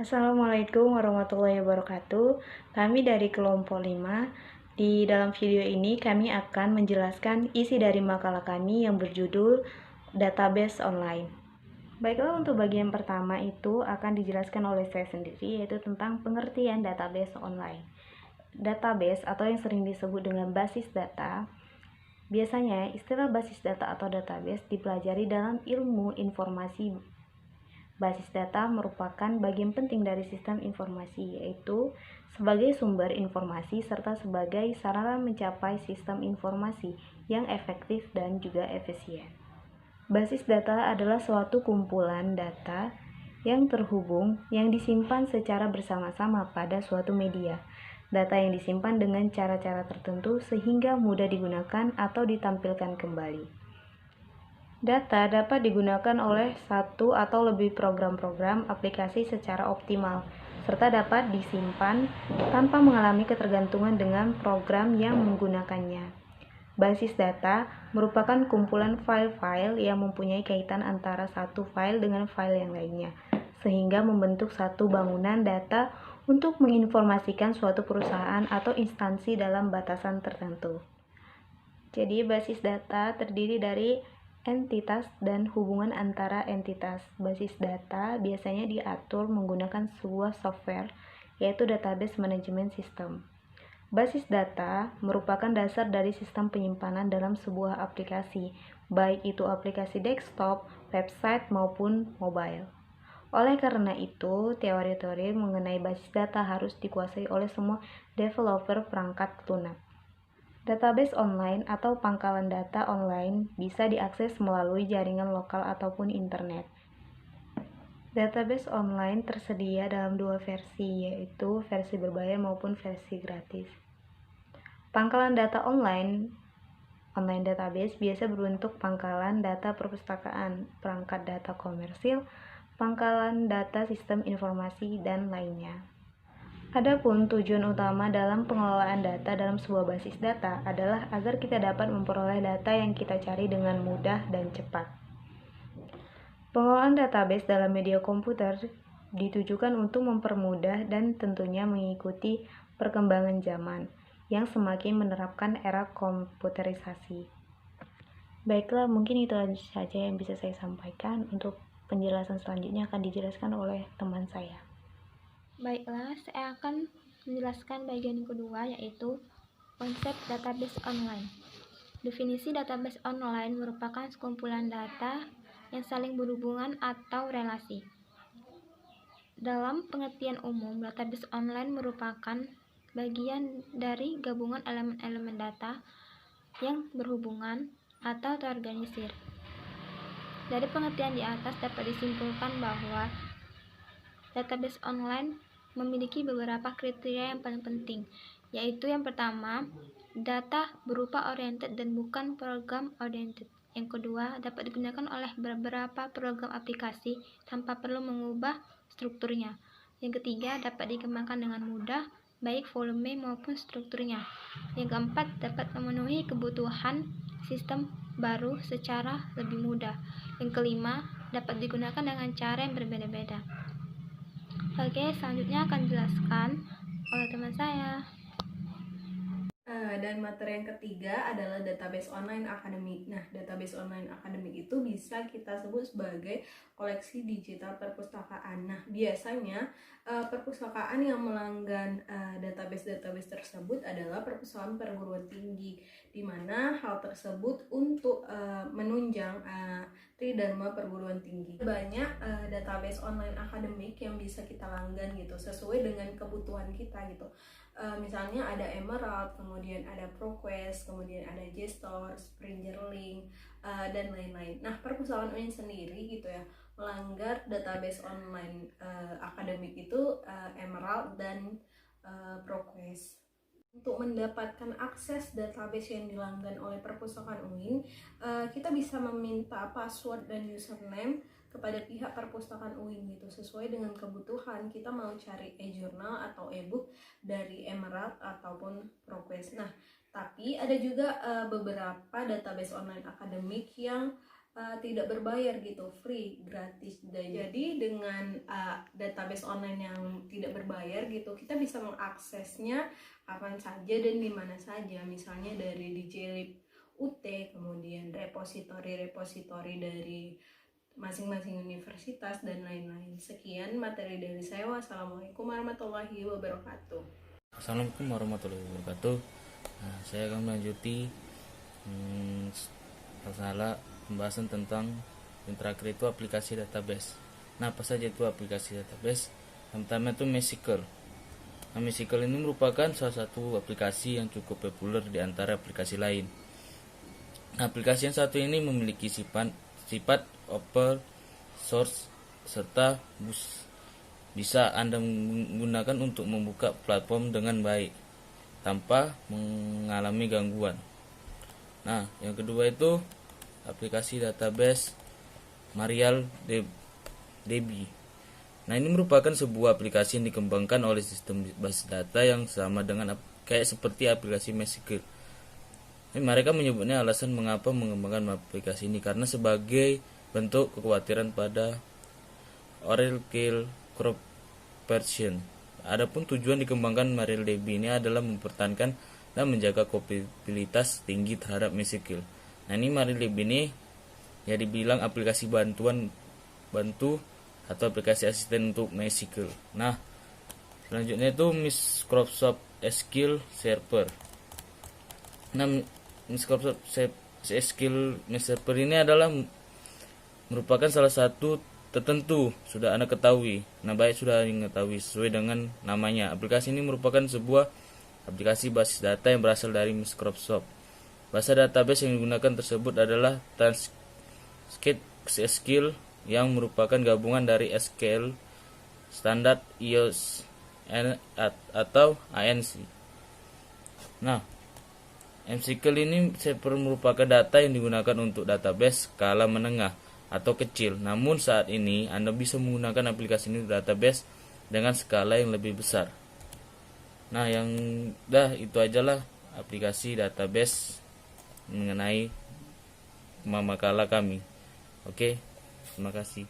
Assalamualaikum warahmatullahi wabarakatuh. Kami dari kelompok 5. Di dalam video ini kami akan menjelaskan isi dari makalah kami yang berjudul Database Online. Baiklah, untuk bagian pertama itu akan dijelaskan oleh saya sendiri, yaitu tentang pengertian database online. Database atau yang sering disebut dengan basis data. Biasanya istilah basis data atau database dipelajari dalam ilmu informasi. Basis data merupakan bagian penting dari sistem informasi, yaitu sebagai sumber informasi serta sebagai sarana mencapai sistem informasi yang efektif dan juga efisien. Basis data adalah suatu kumpulan data yang terhubung yang disimpan secara bersama-sama pada suatu media. Data yang disimpan dengan cara-cara tertentu sehingga mudah digunakan atau ditampilkan kembali. Data dapat digunakan oleh satu atau lebih program-program aplikasi secara optimal, serta dapat disimpan tanpa mengalami ketergantungan dengan program yang menggunakannya. Basis data merupakan kumpulan file-file yang mempunyai kaitan antara satu file dengan file yang lainnya, sehingga membentuk satu bangunan data untuk menginformasikan suatu perusahaan atau instansi dalam batasan tertentu. Jadi, basis data terdiri dari entitas dan hubungan antara entitas. Basis data biasanya diatur menggunakan sebuah software, yaitu database management system. Basis data merupakan dasar dari sistem penyimpanan dalam sebuah aplikasi, baik itu aplikasi desktop, website, maupun mobile. Oleh karena itu, teori-teori mengenai basis data harus dikuasai oleh semua developer perangkat lunak. Database online atau pangkalan data online bisa diakses melalui jaringan lokal ataupun internet. Database online tersedia dalam dua versi, yaitu versi berbayar maupun versi gratis. Pangkalan data online database biasa berbentuk pangkalan data perpustakaan, perangkat data komersil, pangkalan data sistem informasi, dan lainnya. Adapun tujuan utama dalam pengelolaan data dalam sebuah basis data adalah agar kita dapat memperoleh data yang kita cari dengan mudah dan cepat. Pengelolaan database dalam media komputer ditujukan untuk mempermudah dan tentunya mengikuti perkembangan zaman yang semakin menerapkan era komputerisasi. Baiklah, mungkin itu saja yang bisa saya sampaikan. Untuk penjelasan selanjutnya akan dijelaskan oleh teman saya. Baiklah, saya akan menjelaskan bagian yang kedua, yaitu konsep database online. Definisi database online merupakan sekumpulan data yang saling berhubungan atau relasi. Dalam pengertian umum, database online merupakan bagian dari gabungan elemen-elemen data yang berhubungan atau terorganisir. Dari pengertian di atas dapat disimpulkan bahwa database online memiliki beberapa kriteria yang paling penting, yaitu yang pertama, data berupa oriented dan bukan program oriented. Yang kedua, dapat digunakan oleh beberapa program aplikasi tanpa perlu mengubah strukturnya. Yang ketiga, dapat dikembangkan dengan mudah, baik volume maupun strukturnya. Yang keempat, dapat memenuhi kebutuhan sistem baru secara lebih mudah. Yang kelima, dapat digunakan dengan cara yang berbeda-beda. Oke, selanjutnya akan dijelaskan oleh teman saya. Dan materi yang ketiga adalah database online akademik. Nah, database online akademik itu bisa kita sebut sebagai koleksi digital perpustakaan. Nah, biasanya perpustakaan yang melanggan database-database tersebut adalah perpustakaan perguruan tinggi, di mana hal tersebut untuk menunjang tridharma perguruan tinggi. Banyak database online akademik yang bisa kita langgan gitu, sesuai dengan kebutuhan kita gitu. Misalnya ada Emerald, kemudian ada ProQuest, kemudian ada JSTOR, Springerlink, dan lain-lain. Nah, perpustakaan UIN sendiri gitu ya, melanggar database online akademik itu Emerald dan ProQuest. Untuk mendapatkan akses database yang dilanggan oleh perpustakaan UIN, kita bisa meminta password dan username kepada pihak perpustakaan UIN gitu, sesuai dengan kebutuhan. Kita mau cari e-journal atau e-book dari Emerald ataupun ProQuest. Nah, tapi ada juga beberapa database online akademik yang tidak berbayar gitu, free, gratis. Dan jadi dengan database online yang tidak berbayar gitu, kita bisa mengaksesnya kapan saja dan di mana saja. Misalnya dari DJLib UT, kemudian repositori dari masing-masing universitas dan lain-lain. Sekian materi dari saya. Wassalamualaikum warahmatullahi wabarakatuh. Assalamualaikum warahmatullahi wabarakatuh. Nah, saya akan melanjuti masalah pembahasan tentang yang terakhir itu aplikasi database. Nah, apa saja itu aplikasi database? Yang pertama itu MySQL. Nah, MySQL ini merupakan salah satu aplikasi yang cukup populer di antara aplikasi lain. Nah, aplikasi yang satu ini memiliki sifat open source serta bisa Anda menggunakan untuk membuka platform dengan baik tanpa mengalami gangguan. Nah, yang kedua itu aplikasi database MariaDB. Nah, ini merupakan sebuah aplikasi yang dikembangkan oleh sistem basis data yang sama dengan kayak seperti aplikasi MySQL. Mereka menyebutnya alasan mengapa mengembangkan aplikasi ini karena sebagai bentuk kekhawatiran pada Oracle Corporation. Adapun tujuan dikembangkan MariaDB ini adalah mempertahankan dan menjaga kompatibilitas tinggi terhadap MySQL. Nah, ini MariaDB ini ya dibilang aplikasi bantu atau aplikasi asisten untuk MySQL. Nah, selanjutnya itu Microsoft SQL Server. Nah, Microsoft SQL Server ini adalah merupakan salah satu tertentu sudah Anda ketahui. Nah, baik sudah mengetahui sesuai dengan namanya. Aplikasi ini merupakan sebuah aplikasi basis data yang berasal dari Microsoft. Bahasa database yang digunakan tersebut adalah Transcape SQL yang merupakan gabungan dari SQL standar iOS atau ANC. Nah, MySQL ini merupakan data yang digunakan untuk database skala menengah atau kecil. Namun saat ini Anda bisa menggunakan aplikasi ini database dengan skala yang lebih besar. Nah, itu ajalah aplikasi database mengenai makalah kami. Oke, terima kasih.